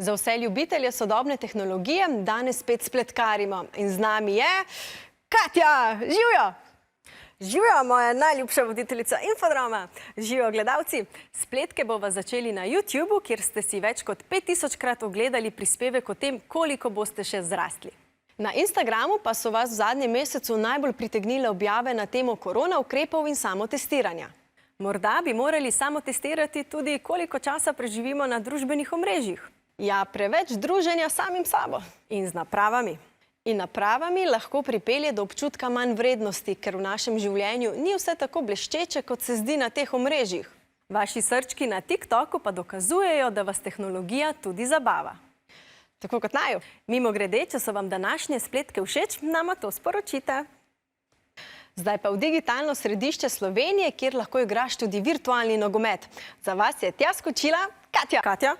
Za vse ljubitelje sodobne tehnologije danes spet spletkarimo in z nami je Katja. Živjo! Živjo, moja najljubša voditeljica Infodrama. Živjo, gledalci. Spletke bova začeli na YouTubeu, kjer ste si več kot 5000-krat ogledali prispevek o tem, koliko boste še zrastli. Na Instagramu pa so vas v zadnjem mesecu najbolj pritegnile objave na temo korona ukrepov in samotestiranja. Morda bi morali samotestirati tudi, koliko časa preživimo na družbenih omrežjih. Ja, preveč druženja samim sabo in z napravami. In napravami lahko pripelje do občutka manj vrednosti, ker v našem življenju ni vse tako bleščeče, kot se zdi na teh omrežjih. Vaši srčki na TikToku pa dokazujejo, da vas tehnologija tudi zabava. Tako kot naju. Mimogrede, če so vam današnje spletke všeč, nama to sporočite. Zdaj pa v digitalno središče Slovenije, kjer lahko igraš tudi virtualni nogomet. Za vas je tja skočila Katja. Katja?